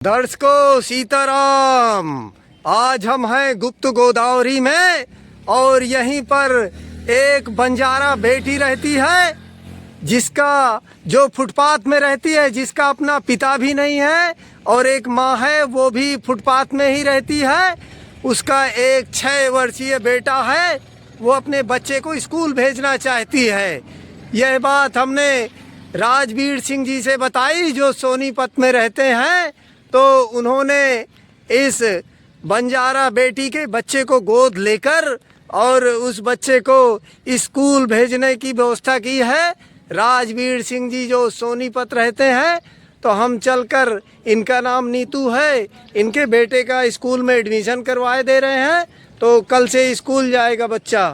दर्शकों सीताराम। आज हम हैं गुप्त गोदावरी में और यहीं पर एक बंजारा बेटी रहती है जिसका जो फुटपाथ में रहती है, जिसका अपना पिता भी नहीं है और एक माँ है वो भी फुटपाथ में ही रहती है। उसका एक 6 वर्षीय बेटा है, वो अपने बच्चे को स्कूल भेजना चाहती है। यह बात हमने राजवीर सिंह जी से बताई जो सोनीपत में रहते हैं, तो उन्होंने इस बंजारा बेटी के बच्चे को गोद लेकर और उस बच्चे को स्कूल भेजने की व्यवस्था की है। राजवीर सिंह जी जो सोनीपत रहते हैं, तो हम चलकर, इनका नाम नीतू है, इनके बेटे का स्कूल में एडमिशन करवाए दे रहे हैं। तो कल से स्कूल जाएगा बच्चा।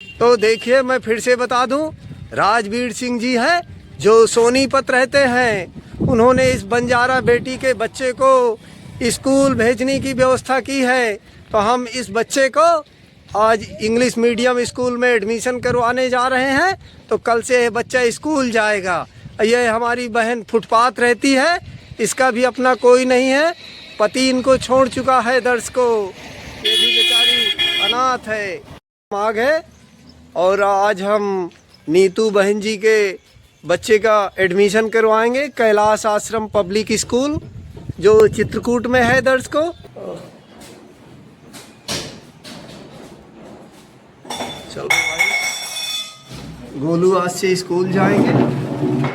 तो देखिए, मैं फिर से बता दूं, राजवीर सिंह जी हैं जो सोनीपत रहते हैं। उन्होंने इस बंजारा बेटी के बच्चे को स्कूल भेजने की व्यवस्था की है। तो हम इस बच्चे को आज इंग्लिश मीडियम स्कूल में एडमिशन करवाने जा रहे हैं। तो कल से ये बच्चा स्कूल जाएगा। ये हमारी बहन फुटपाथ रहती है, इसका भी अपना कोई नहीं है, पति इनको छोड़ चुका है। दर्शकों, ये भी बेचारी अनाथ है। आ गए और आज हम नीतू बहन जी के बच्चे का एडमिशन करवाएंगे कैलाश आश्रम पब्लिक स्कूल जो चित्रकूट में है। दर्शकों, चलो भाई, गोलू आज से स्कूल जाएंगे।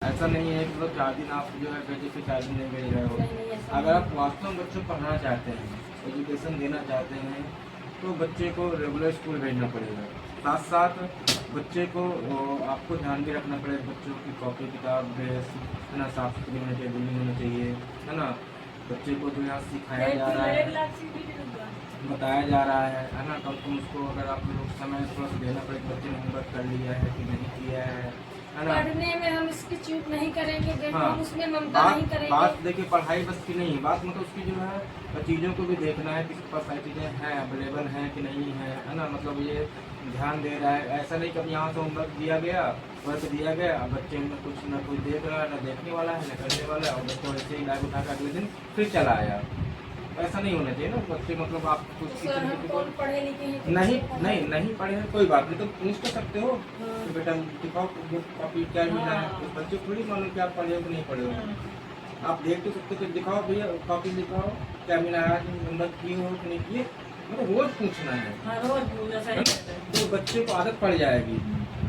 ऐसा नहीं है कि 4 दिन आप जो है भेजे फिर 4 दिन नहीं भेज रहे हो। अगर आप वास्तव में बच्चों को पढ़ाना चाहते हैं, एजुकेशन देना चाहते हैं, तो बच्चे को रेगुलर स्कूल भेजना पड़ेगा। साथ साथ बच्चे को आपको ध्यान भी रखना पड़ेगा, बच्चों की कॉपी किताब ड्रेस है ना साफ सुथरी होनी चाहिए, बिल्डिंग होनी चाहिए, है ना। बच्चे को जो यहाँ सिखाया जा रहा है, बताया जा रहा है ना। कम तुम उसको अगर आप लोग समय थोड़ा सा देना पड़ेगा, बच्चे ने होमवर्क कर लिया है कि नहीं किया है ना। पढ़ने में हम इसकी चूक नहीं करेंगे, देखो हाँ, हम उसमें ममता नहीं करेंगे। बात देखिए, पढ़ाई बस की नहीं है बात, मतलब उसकी जो है चीज़ों को भी देखना है कि उसके पास सारी चीज़ें हैं, अवेलेबल हैं कि नहीं है ना। मतलब ये ध्यान दे रहा है। ऐसा नहीं कि अब यहाँ से होमवर्क दिया गया, वर्क दिया गया, अब बच्चे में कुछ ना कुछ देख रहा है, ना देखने वाला है, ना करने वाला है, और बच्चों ऐसे ही बैग उठा कर अगले दिन फिर चला आया। ऐसा नहीं होना चाहिए ना। बच्चे मतलब आप कुछ पढ़े लिखे हैं नहीं पढ़े हैं, कोई बात नहीं, तो पूछ तो सकते हो कि बेटा दिखाओ कॉपी क्या मिला है। उस बच्चे को थोड़ी मालूम कि आप पढ़े हो कि नहीं पढ़े हो। आप देख तो सकते हो कि दिखाओ भैया कॉपी दिखाओ क्या मिला है, होमवर्क किए हो कि नहीं किए, मतलब रोज पूछना है। तो बच्चे को आदत पड़ जाएगी।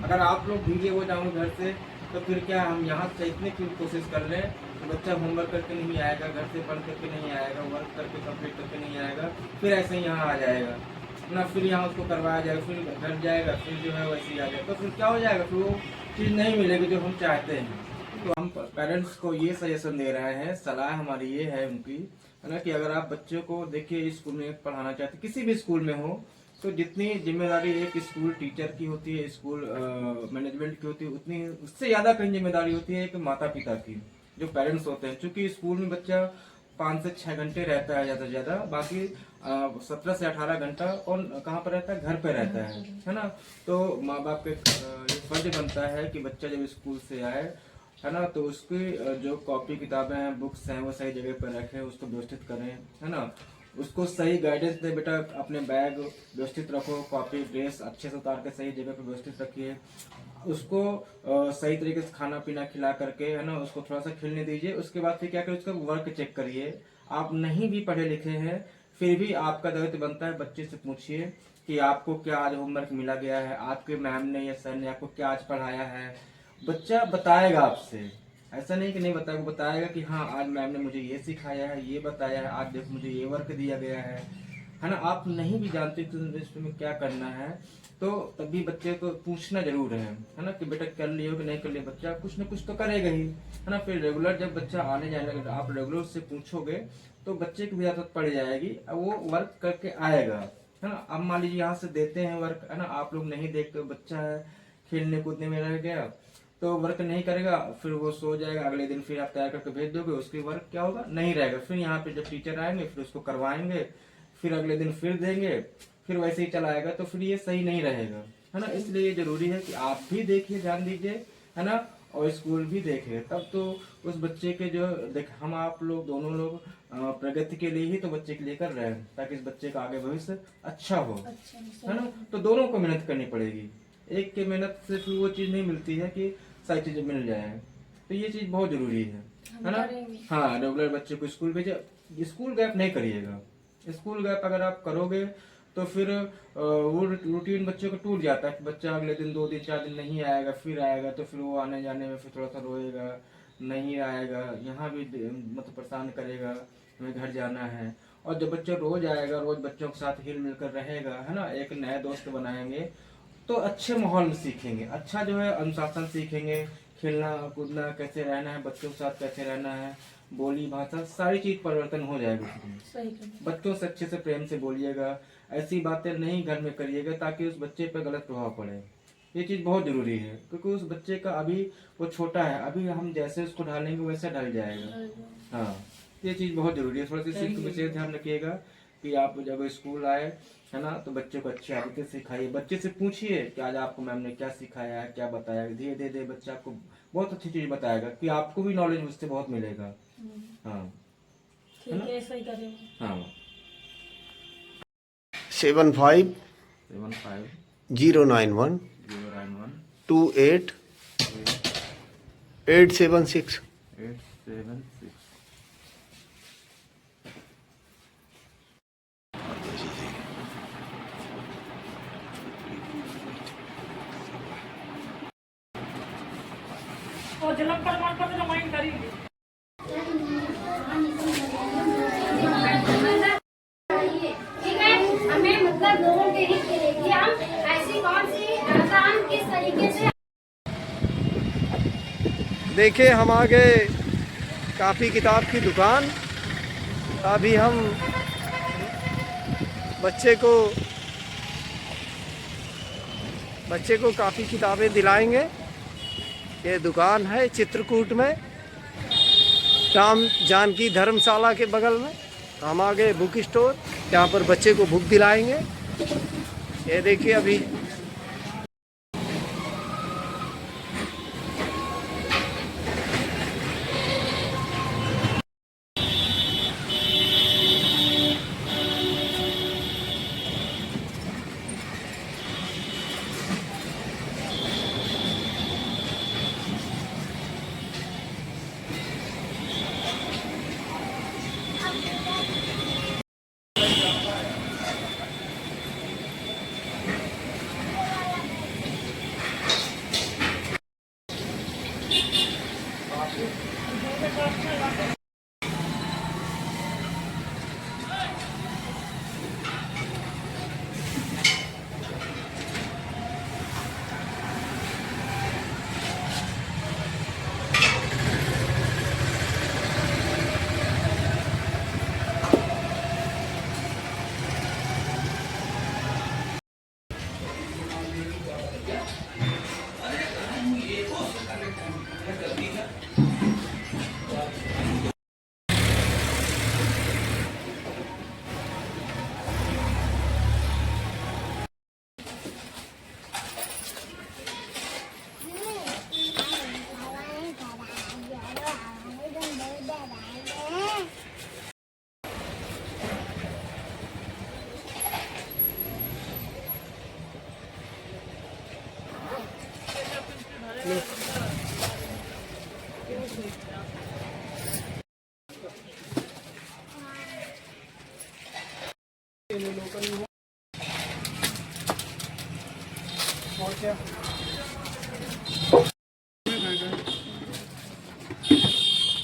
अगर आप लोग भीगे हो जाओ घर से, तो फिर क्या हम यहाँ से इतने की कोशिश कर लें, तो बच्चा होमवर्क करके नहीं आएगा, घर से पढ़ करके नहीं आएगा, वर्क करके कंप्लीट करके नहीं आएगा, फिर ऐसे ही यहाँ आ जाएगा ना, फिर यहाँ उसको करवाया जाएगा, फिर घर जाएगा, फिर जो है वैसे ही आ जाएगा। तो फिर क्या हो जाएगा, फिर वो चीज़ नहीं मिलेगी जो हम चाहते हैं। तो हम पेरेंट्स को ये सजेशन दे रहे हैं, सलाह हमारी ये है उनकी, है ना, कि अगर आप बच्चों को देखिए स्कूल में पढ़ाना चाहते हैं, किसी भी स्कूल में हो, तो जितनी जिम्मेदारी एक स्कूल टीचर की होती है, स्कूल मैनेजमेंट की होती है, उतनी उससे ज़्यादा कहीं जिम्मेदारी होती है एक माता पिता की, जो पेरेंट्स होते हैं। क्योंकि स्कूल में बच्चा 5 से 6 घंटे रहता है ज़्यादा से ज़्यादा, बाकी 17 से 18 घंटा और कहाँ पर रहता है, घर पर रहता है ना। तो माँ बाप के फर्ज बनता है कि बच्चा जब स्कूल से आए, है ना, तो उसकी जो कॉपी किताबें हैं, बुक्स हैं, वो सही जगह पर रखें, उसको व्यवस्थित करें, है ना। उसको सही गाइडेंस दे, बेटा अपने बैग व्यवस्थित रखो, कॉपी ड्रेस अच्छे से उतार के सही जगह पर व्यवस्थित रखिए, उसको सही तरीके से खाना पीना खिला करके, है ना, उसको थोड़ा सा खेलने दीजिए। उसके बाद फिर क्या करिए, उसका वर्क चेक करिए। आप नहीं भी पढ़े लिखे हैं, फिर भी आपका दायित्व बनता है, बच्चे से पूछिए कि आपको क्या आज होमवर्क मिला गया है, आपके मैम ने या सर ने आपको क्या आज पढ़ाया है। बच्चा बताएगा आपसे, ऐसा नहीं कि नहीं बताएगा, वो बताएगा कि हाँ आज मैम ने मुझे ये सिखाया है, ये बताया है, आज देखो मुझे ये वर्क दिया गया है। है ना। आप नहीं भी जानते तो में क्या करना है, तो तभी बच्चे को पूछना जरूर है ना, कि बेटा कर लियो कि नहीं कर लियो। बच्चा कुछ न कुछ तो करेगा ही, है ना। फिर रेगुलर जब बच्चा आने जाने लगेगा, आप रेगुलर उससे पूछोगे तो बच्चे की भी आदत पड़ जाएगी, वो वर्क करके आएगा, है ना। अब मान लीजिए यहाँ से देते हैं वर्क, है ना, आप लोग नहीं देखते, बच्चा है खेलने कूदने में रह गया तो वर्क नहीं करेगा, फिर वो सो जाएगा। अगले दिन फिर आप तैयार करके भेज दोगे, उसकी वर्क क्या होगा, नहीं रहेगा। फिर यहाँ पे जब टीचर आएंगे फिर उसको करवाएंगे, फिर अगले दिन फिर देंगे, फिर वैसे ही चलाएगा, तो फिर ये सही नहीं रहेगा, है ना। इसलिए ये जरूरी है कि आप भी देखिए, ध्यान दीजिए, है ना, और स्कूल भी देखे, तब तो उस बच्चे के जो देख हम आप लोग दोनों लोग प्रगति के लिए ही तो बच्चे के लिए कर रहे हैं, ताकि इस बच्चे का आगे भविष्य अच्छा हो, है ना। तो दोनों को मेहनत करनी पड़ेगी, एक के मेहनत से फिर वो चीज नहीं मिलती है कि सारी चीजें मिल जाए, तो ये चीज बहुत जरूरी है ना। हाँ, रेगुलर बच्चे को स्कूल भेजे, स्कूल गैप नहीं करिएगा। स्कूल गैप अगर आप करोगे तो फिर वो रूटीन बच्चे को टूट जाता है, बच्चा अगले दिन 2 दिन 4 दिन नहीं आएगा, फिर आएगा तो फिर वो आने जाने में फिर थोड़ा सा रोएगा, नहीं आएगा, यहाँ भी मतलब परेशान करेगा, हमें घर जाना है। और जब बच्चा रोज आएगा, रोज बच्चों के साथ हिल मिलकर रहेगा, है ना, एक नए दोस्त बनाएंगे, तो अच्छे माहौल में सीखेंगे, अच्छा जो है अनुशासन सीखेंगे, खेलना कूदना कैसे रहना है, बच्चों के साथ कैसे रहना है, बोली भाषा सारी चीज परिवर्तन हो जाएगा उसमें। बच्चों से अच्छे से प्रेम से बोलिएगा, ऐसी बातें नहीं घर में करिएगा ताकि उस बच्चे पर गलत प्रभाव पड़े। ये चीज बहुत जरूरी है, क्योंकि उस बच्चे का अभी वो छोटा है, अभी हम जैसे उसको ढालेंगे वैसे ढल जाएगा। हाँ, ये चीज बहुत जरूरी है। थोड़ा सा इस विशेष ध्यान रखिएगा कि आप जब स्कूल आए, है ना, तो बच्चों को अच्छी आदतें सिखाइए, बच्चे से पूछिए कि आज आपको मैम ने क्या सिखाया है, क्या बताया। धीरे धीरे बच्चा आपको बहुत अच्छी चीज बताएगा, कि आपको भी नॉलेज उससे बहुत मिलेगा। हाँ, ठीक है, ऐसा ही करेंगे। हाँ। 75 75 091 091 28 876। 876। और जन्म प्रमाण पत्र जमा करेंगे। ठीक है, हमें मतलब लोगों के हित के लिए कि हम ऐसी कौन सी काम किस तरीके से। देखिए हम आ गए काफ़ी किताब की दुकान। अभी हम बच्चे को काफ़ी किताबें दिलाएंगे। ये दुकान है चित्रकूट में, राम जानकी धर्मशाला के बगल में। हम आ गए बुक स्टोर, यहाँ पर बच्चे को बुक दिलाएंगे। ये देखिए अभी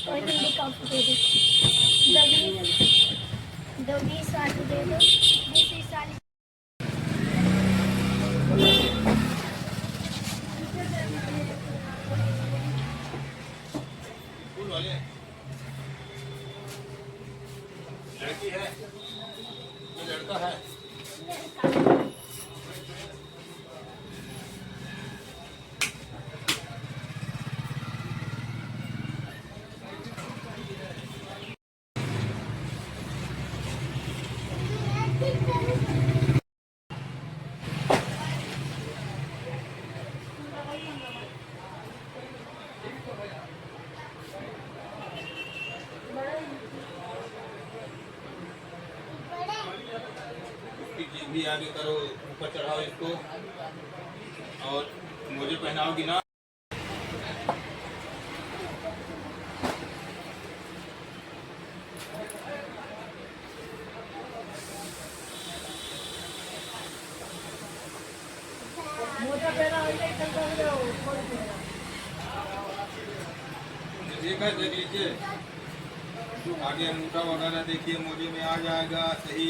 और हिंदी कॉम्पिटेटिव 20 वाली दे दो जैसे इस साल लड़की है ये लड़का है इसकी जीभ भी आगे करो ऊपर चढ़ाओ इसको और मोजे पहनाओगी ना मोटा पहना हो जाए चलता हो जाओ देखा देख लीजिए आगे अंगूठा वगैरह देखिए मोजे में आ जाएगा सही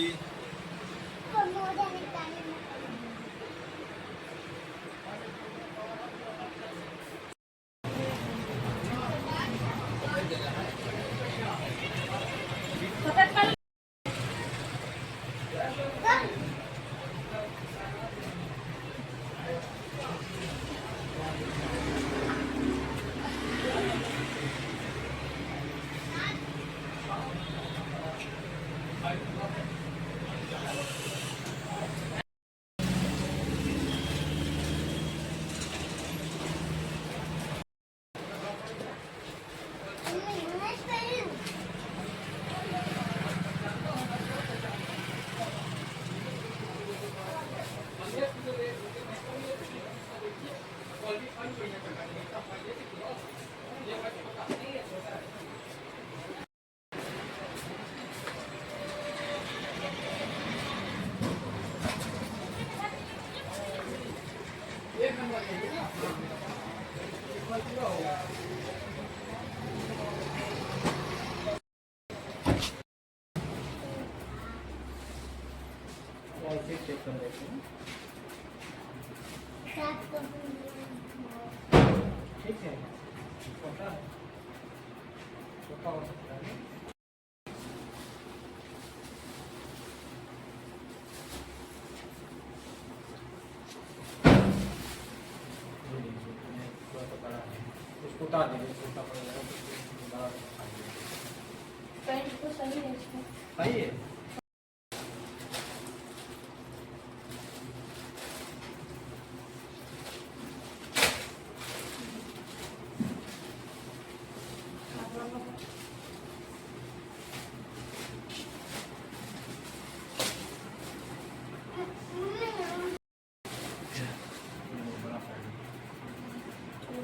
चेक कर लेते हैं ठीक है छोटा हो सकता है उसको उतार दीजिए छोटा पड़ जाएगा पैंट तो सही है इसमें सही है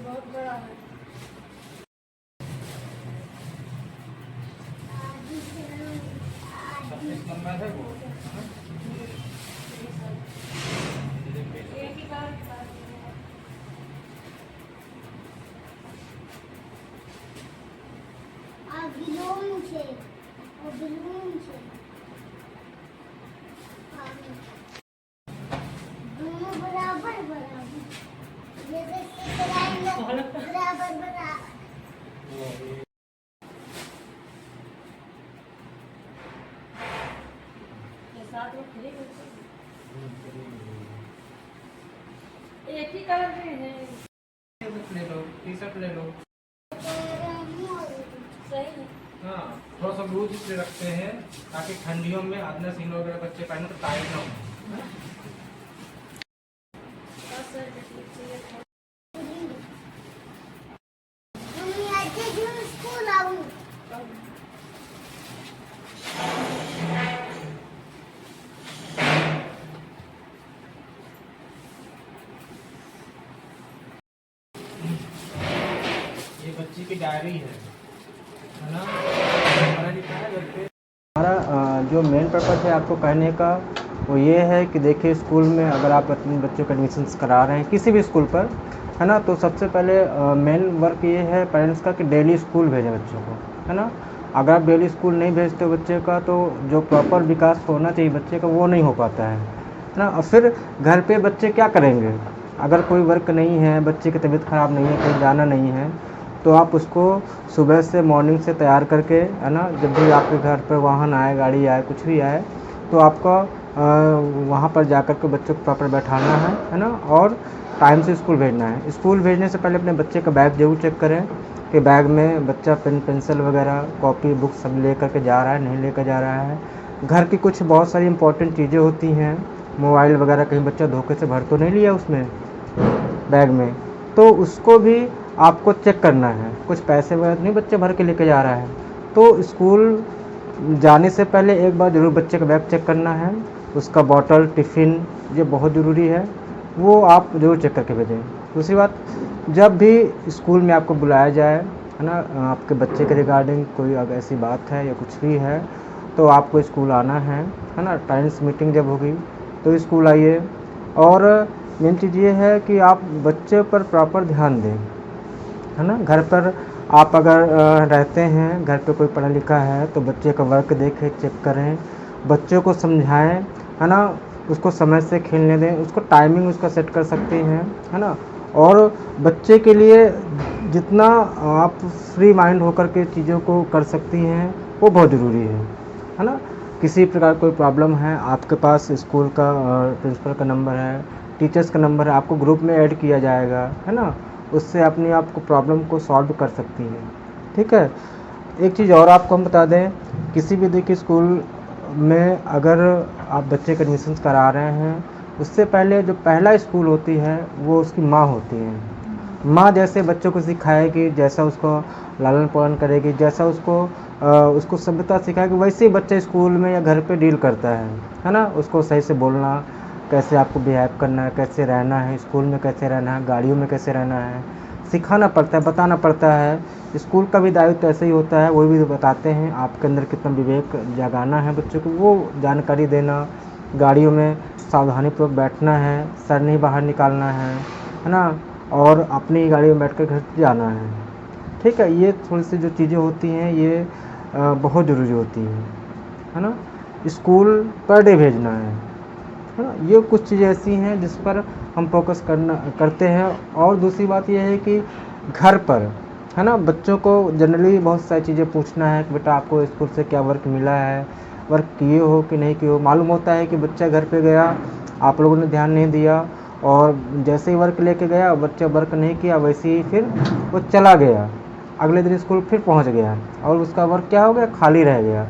बहुत बड़ा है नंबर है वो एक ही बार बिलोंग છે बिलोंग છે दोनों बराबर बराबर जैसे बराबर बराबर साथ में फ्री एक ही कलर में है ले लो टी शर्ट ले लो सही है हाँ थोड़ा सा लूज इसलिए रखते हैं ताकि ठंडियों में आदमी सीन वगैरह बच्चे पहने तो टाइट ना हो बस सर चाहिए था स्कूल आऊँ ये बच्ची की डायरी है ना हमारा लिखा है घर पे हमारा जो मेन पर्पज़ है आपको कहने का वो ये है कि देखिए स्कूल में अगर आप अपने बच्चों का एडमिशन करा रहे हैं किसी भी स्कूल पर है ना तो सबसे पहले मेन वर्क ये है पेरेंट्स का कि डेली स्कूल भेजें बच्चों को है ना अगर आप डेली स्कूल नहीं भेजते हो बच्चे का, तो जो प्रॉपर विकास होना चाहिए बच्चे का वो नहीं हो पाता है ना। और फिर घर पे बच्चे क्या करेंगे, अगर कोई वर्क नहीं है, बच्चे की तबीयत ख़राब नहीं है, कहीं जाना नहीं है, तो आप उसको सुबह से मॉर्निंग से तैयार करके, है ना, जब भी आपके घर पर वाहन आए, गाड़ी आए, कुछ भी आए, तो आपका वहाँ पर जाकर के बच्चों को प्रॉपर बैठाना है ना, और टाइम से स्कूल भेजना है। स्कूल भेजने से पहले अपने बच्चे का बैग ज़रूर चेक करें कि बैग में बच्चा पेन पेंसिल वगैरह कॉपी बुक सब ले करके जा रहा है, नहीं लेकर जा रहा है। घर की कुछ बहुत सारी इंपॉर्टेंट चीज़ें होती हैं, मोबाइल वगैरह कहीं बच्चा धोखे से भर तो नहीं लिया उसमें बैग में, तो उसको भी आपको चेक करना है। कुछ पैसे वगैरह तो नहीं बच्चे भर के लेके जा रहा है। तो स्कूल जाने से पहले एक बार ज़रूर बच्चे का बैग चेक करना है, उसका बॉटल टिफ़िन ये बहुत ज़रूरी है, वो आप ज़रूर चेक करके भेजें। दूसरी बात, जब भी स्कूल में आपको बुलाया जाए, है ना, आपके बच्चे के रिगार्डिंग कोई अगर ऐसी बात है या कुछ भी है, तो आपको स्कूल आना है ना। पेरेंट्स मीटिंग जब होगी तो स्कूल आइए। और मेन चीज़ ये है कि आप बच्चे पर प्रॉपर ध्यान दें, है ना। घर पर आप अगर रहते हैं, घर पे कोई पढ़ा लिखा है, तो बच्चे का वर्क देखें, चेक करें, बच्चे को समझाएं, है ना, उसको समय से खेलने दें, उसको टाइमिंग उसका सेट कर सकते हैं, है ना। और बच्चे के लिए जितना आप फ्री माइंड होकर के चीज़ों को कर सकती हैं वो बहुत ज़रूरी है ना। किसी प्रकार कोई प्रॉब्लम है, आपके पास स्कूल का प्रिंसिपल का नंबर है, टीचर्स का नंबर है, आपको ग्रुप में ऐड किया जाएगा, है ना, उससे अपने आप को प्रॉब्लम को सॉल्व कर सकती हैं। ठीक है। एक चीज़ और आपको हम बता दें, किसी भी देखिए स्कूल में अगर आप बच्चे का एडमिशन करा रहे हैं, उससे पहले जो पहला स्कूल होती है वो उसकी माँ होती है। माँ जैसे बच्चों को सिखाएगी, जैसा उसको लालन पालन करेगी, जैसा उसको सभ्यता सिखाएगी, वैसे ही बच्चा स्कूल में या घर पे डील करता है ना। उसको सही से बोलना, कैसे आपको बिहेव करना है, कैसे रहना है, स्कूल में कैसे रहना है, गाड़ियों में कैसे रहना है, सिखाना पड़ता है, बताना पड़ता है। स्कूल का भी दायित्व ऐसे ही होता है, वो भी बताते हैं आपके अंदर कितना विवेक जगाना है बच्चों को, वो जानकारी देना। गाड़ियों में सावधानीपूर्वक बैठना है, सर नहीं बाहर निकालना है ना, और अपनी गाड़ी में बैठ कर घर जाना है। ठीक है। ये थोड़ी सी जो चीज़ें होती हैं ये बहुत ज़रूरी होती हैं, है ना। स्कूल पर डे भेजना है ना। ये कुछ चीज़ें ऐसी हैं जिस पर हम फोकस करते हैं। और दूसरी बात ये है कि घर पर, है ना, बच्चों को जनरली बहुत सारी चीज़ें पूछना है कि बेटा आपको स्कूल से क्या वर्क मिला है, वर्क किए हो कि नहीं किए हो। मालूम होता है कि बच्चा घर पे गया, आप लोगों ने ध्यान नहीं दिया, और जैसे ही वर्क लेके गया बच्चा वर्क नहीं किया, वैसे ही फिर वो चला गया, अगले दिन स्कूल फिर पहुंच गया और उसका वर्क क्या हो गया, खाली रह गया।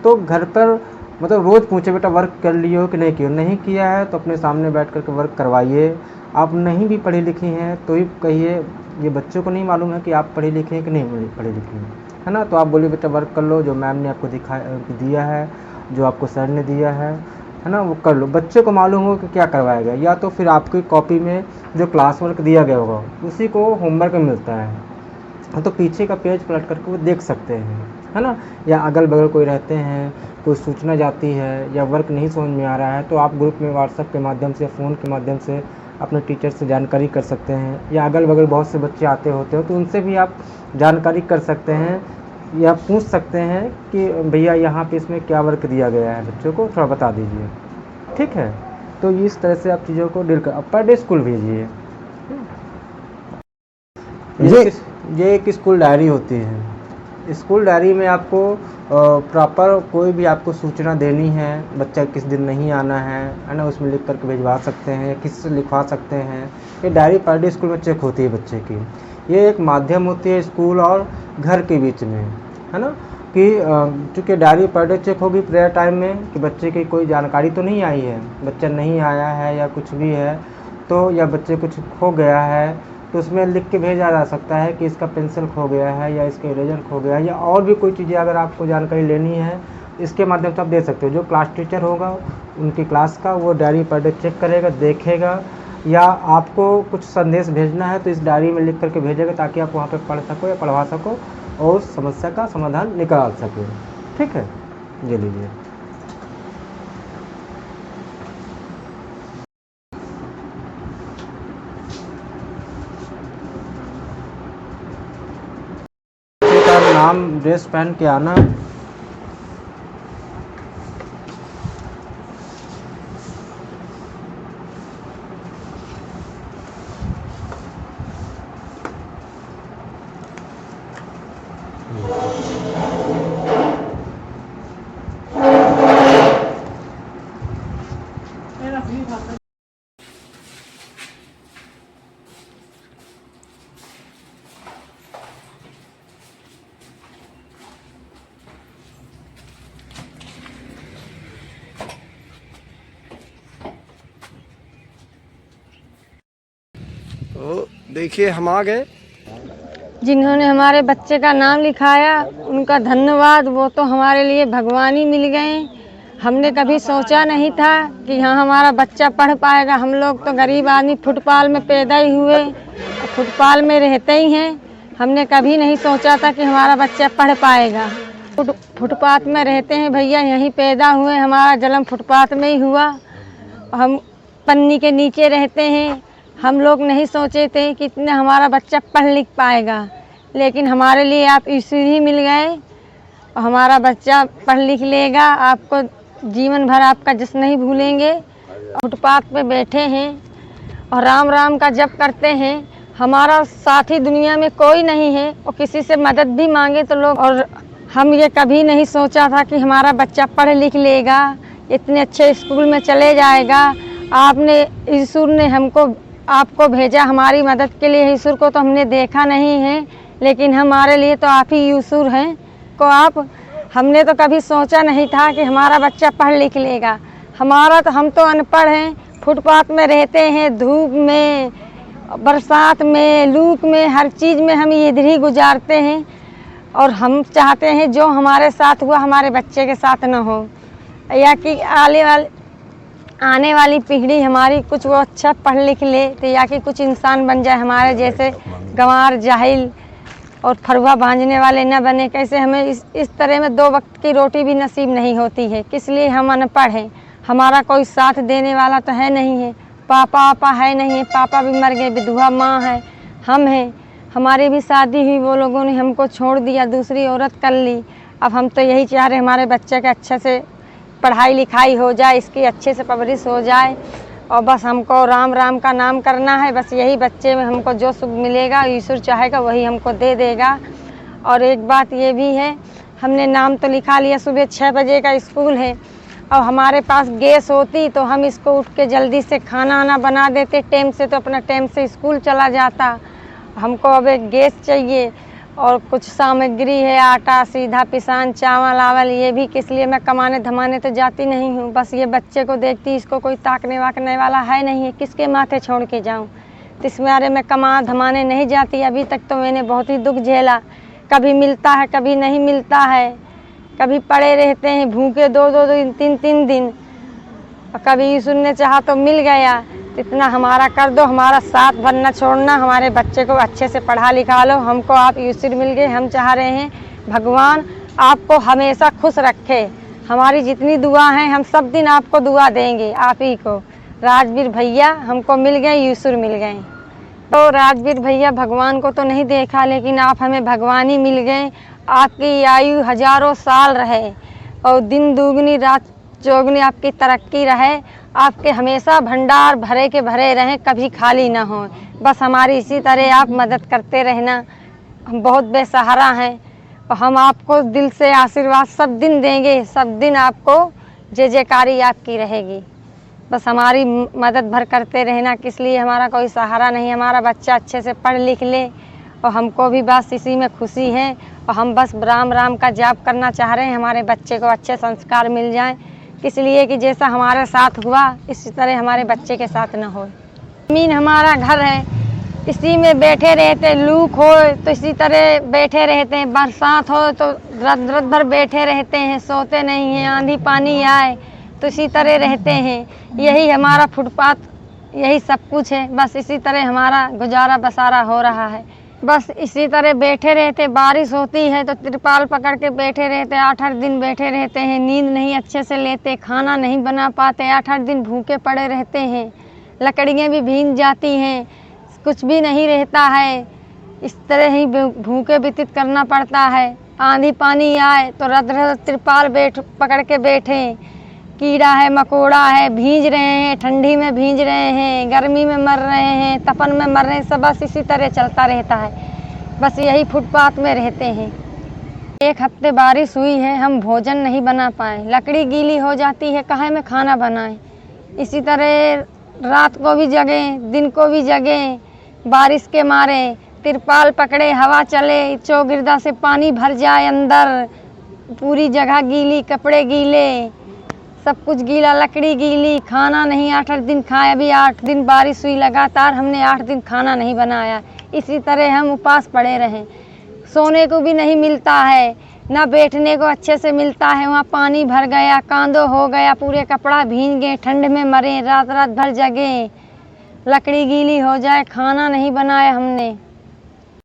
तो घर पर मतलब रोज़ पूछे बेटा वर्क कर लिए हो कि नहीं किया, नहीं किया है तो अपने सामने बैठ कर के वर्क करवाइए। आप नहीं भी पढ़ी लिखी हैं तो ही कहिए, ये बच्चों को नहीं मालूम है कि आप पढ़ी लिखी हैं कि नहीं पढ़ी लिखी हैं, है ना। तो आप बोलिए बेटा वर्क कर लो, जो मैम ने आपको दिया है, जो आपको सर ने दिया है ना, वो कर लो। बच्चे को मालूम हो कि क्या करवाया गया, या तो फिर आपकी कॉपी में जो क्लास वर्क दिया गया होगा उसी को होमवर्क में मिलता है, तो पीछे का पेज पलट करके वो देख सकते हैं, है ना। या अगल बगल कोई रहते हैं, कोई सूचना जाती है या वर्क नहीं समझ में आ रहा है, तो आप ग्रुप में व्हाट्सएप के माध्यम से, फ़ोन के माध्यम से अपने टीचर से जानकारी कर सकते हैं। या अगल बगल बहुत से बच्चे आते होते हो तो उनसे भी आप जानकारी कर सकते हैं, या पूछ सकते हैं कि भैया यहाँ पे इसमें क्या वर्क दिया गया है, बच्चों को थोड़ा बता दीजिए। ठीक है। तो इस तरह से आप चीज़ों को डील कर, अब पर डे स्कूल भेजिए। ये एक स्कूल डायरी होती है। स्कूल डायरी में आपको प्रॉपर कोई भी आपको सूचना देनी है, बच्चा किस दिन नहीं आना है ना, उसमें लिख करके भिजवा सकते हैं या किसी से लिखवा सकते हैं। ये डायरी पर डे स्कूल में चेक होती है बच्चे की। ये एक माध्यम होती है स्कूल और घर के बीच में, है ना, कि चूँकि डायरी पर डे चेक होगी प्रेयर टाइम में कि बच्चे की कोई जानकारी तो नहीं आई है, बच्चा नहीं आया है या कुछ भी है, तो या बच्चे कुछ खो गया है, तो उसमें लिख के भेजा जा सकता है कि इसका पेंसिल खो गया है या इसका इरेजर खो गया है, या और भी कोई चीज़ें अगर आपको जानकारी लेनी है इसके माध्यम से आप दे सकते हो। जो क्लास टीचर होगा उनकी क्लास का वो डायरी पर डे चेक करेगा, देखेगा, या आपको कुछ संदेश भेजना है तो इस डायरी में लिख करके भेजेगा ताकि आप वहाँ पे पढ़ सको या पढ़वा सको और उस समस्या का समाधान निकाल सको। ठीक है, ये लीजिए। का नाम ड्रेस पहन के आना। तो देखिए हम आ गए। जिन्होंने हमारे बच्चे का नाम लिखाया उनका धन्यवाद। वो तो हमारे लिए भगवान ही मिल गए। हमने कभी सोचा नहीं था कि हाँ हमारा बच्चा पढ़ पाएगा। हम लोग तो गरीब आदमी फुटपाल में पैदा ही हुए, फुटपाल में रहते ही हैं। हमने कभी नहीं सोचा था कि हमारा बच्चा पढ़ पाएगा। फुटपाथ में रहते हैं भैया, यहीं पैदा हुए, हमारा जन्म फुटपाथ में ही हुआ। हम पन्नी के नीचे रहते हैं। हम लोग नहीं सोचे थे कि इतना हमारा बच्चा पढ़ लिख पाएगा, लेकिन हमारे लिए आप ईश्वर ही मिल गए। हमारा बच्चा पढ़ लिख लेगा, आपको जीवन भर आपका जश्न नहीं भूलेंगे। फुटपाथ पे बैठे हैं और राम राम का जप करते हैं। हमारा साथी दुनिया में कोई नहीं है और किसी से मदद भी मांगे तो लोग, और हम ये कभी नहीं सोचा था कि हमारा बच्चा पढ़ लिख लेगा, इतने अच्छे स्कूल में चले जाएगा। आपने, ईश्वर ने हमको आपको भेजा हमारी मदद के लिए। ईश्वर को तो हमने देखा नहीं है, लेकिन हमारे लिए तो आप ही ईश्वर हैं। को आप, हमने तो कभी सोचा नहीं था कि हमारा बच्चा पढ़ लिख लेगा। हम तो अनपढ़ हैं, फुटपाथ में रहते हैं, धूप में, बरसात में, लूक में, हर चीज़ में हम इधर ही गुजारते हैं। और हम चाहते हैं जो हमारे साथ हुआ हमारे बच्चे के साथ न हो, या कि आने वाली पीढ़ी हमारी कुछ वो अच्छा पढ़ लिख ले, तो या कि कुछ इंसान बन जाए हमारे जैसे। गंवार, जाहिल और फरुआ भांजने वाले न बने। कैसे हमें इस तरह में 2 वक्त की रोटी भी नसीब नहीं होती है। किस लिए हम अनपढ़ हैं। हमारा कोई साथ देने वाला तो है नहीं है। पापा है नहीं है, पापा भी मर गए, विधवा माँ है, हम हैं। हमारी भी शादी हुई, वो लोगों ने हमको छोड़ दिया, दूसरी औरत कर ली। अब हम तो यही चाह रहे हमारे बच्चे के अच्छे से पढ़ाई लिखाई हो जाए, इसकी अच्छे से परवरिश हो जाए, और बस हमको राम राम का नाम करना है। बस यही बच्चे में हमको जो सुख मिलेगा, ईश्वर चाहेगा वही हमको दे देगा। और एक बात ये भी है, हमने नाम तो लिखा लिया, सुबह 6 बजे का स्कूल है। और हमारे पास गैस होती तो हम इसको उठ के जल्दी से खाना आना बना देते टाइम से, तो अपना टाइम से स्कूल चला जाता। हमको अब एक गैस चाहिए और कुछ सामग्री है, आटा, सीधा पिसान, चावल आवल, ये भी किस लिए। मैं कमाने धमाने तो जाती नहीं हूँ, बस ये बच्चे को देखती, इसको कोई ताकने वाकने वाला है नहीं है, किसके माथे छोड़ के जाऊँ। तो इस मारे मैं कमा धमाने नहीं जाती। अभी तक तो मैंने बहुत ही दुख झेला, कभी मिलता है कभी नहीं मिलता है, कभी पड़े रहते हैं भूखे 2-2 दिन, 3-3 दिन, और कभी ईश्वर ने चाहा तो मिल गया। इतना हमारा कर दो, हमारा साथ बनना छोड़ना, हमारे बच्चे को अच्छे से पढ़ा लिखा लो। हमको आप ईश्वर मिल गए। हम चाह रहे हैं भगवान आपको हमेशा खुश रखे। हमारी जितनी दुआ हैं हम सब दिन आपको दुआ देंगे, आप ही को। राजवीर भैया हमको मिल गए, ईश्वर मिल गए। तो राजवीर भैया भगवान को तो नहीं देखा, लेकिन आप हमें भगवान ही मिल गए। आपकी आयु हजारों साल रहे और दिन दुगनी रात चौगनी आपकी तरक्की रहे। आपके हमेशा भंडार भरे के भरे रहें, कभी खाली ना हो। बस हमारी इसी तरह आप मदद करते रहना। हम बहुत बेसहारा हैं और हम आपको दिल से आशीर्वाद सब दिन देंगे, सब दिन आपको जय जयकारी आपकी रहेगी। बस हमारी मदद भर करते रहना। किस लिए, हमारा कोई सहारा नहीं। हमारा बच्चा अच्छे से पढ़ लिख ले और हमको भी बस इसी में खुशी है। और हम बस राम राम का जाप करना चाह रहे हैं, हमारे बच्चे को अच्छे संस्कार मिल जाएं। इसलिए कि जैसा हमारे साथ हुआ इसी तरह हमारे बच्चे के साथ न हो। ज़मीन हमारा घर है, इसी में बैठे रहते। लूक हो तो इसी तरह बैठे रहते हैं, बरसात हो तो रात भर बैठे रहते हैं, सोते नहीं हैं। आंधी पानी आए तो इसी तरह रहते हैं। यही हमारा फुटपाथ, यही सब कुछ है। बस इसी तरह हमारा गुजारा बसारा हो रहा है। बस इसी तरह बैठे रहते। बारिश होती है तो तिरपाल पकड़ के बैठे रहते, 8-8 दिन बैठे रहते हैं। नींद नहीं अच्छे से लेते, खाना नहीं बना पाते, 8-8 दिन भूखे पड़े रहते हैं। लकड़ियाँ भी भीग जाती हैं, कुछ भी नहीं रहता है। इस तरह ही भूखे व्यतीत करना पड़ता है। आंधी पानी आए तो रद रद तिरपाल पकड़ के बैठे, कीड़ा है मकोड़ा है, भींज रहे हैं, ठंडी में भींज रहे हैं, गर्मी में मर रहे हैं, तपन में मर रहे हैं, सब बस इसी तरह चलता रहता है। बस यही फुटपाथ में रहते हैं। 1 हफ्ते बारिश हुई है, हम भोजन नहीं बना पाए, लकड़ी गीली हो जाती है, काहे में खाना बनाएं। इसी तरह रात को भी जगे, दिन को भी जगे, बारिश के मारे तिरपाल पकड़े, हवा चले, चौगिरदा से पानी भर जाए अंदर, पूरी जगह गीली, कपड़े गीले, सब कुछ गीला, लकड़ी गीली, खाना नहीं 8-8 दिन खाए। अभी 8 दिन बारिश हुई लगातार, हमने 8 दिन खाना नहीं बनाया। इसी तरह हम उपास पड़े रहें। सोने को भी नहीं मिलता है, ना बैठने को अच्छे से मिलता है। वहाँ पानी भर गया, कांदो हो गया, पूरे कपड़ा भींग गए, ठंड में मरे, रात रात भर जगे, लकड़ी गीली हो जाए, खाना नहीं बनाया हमने।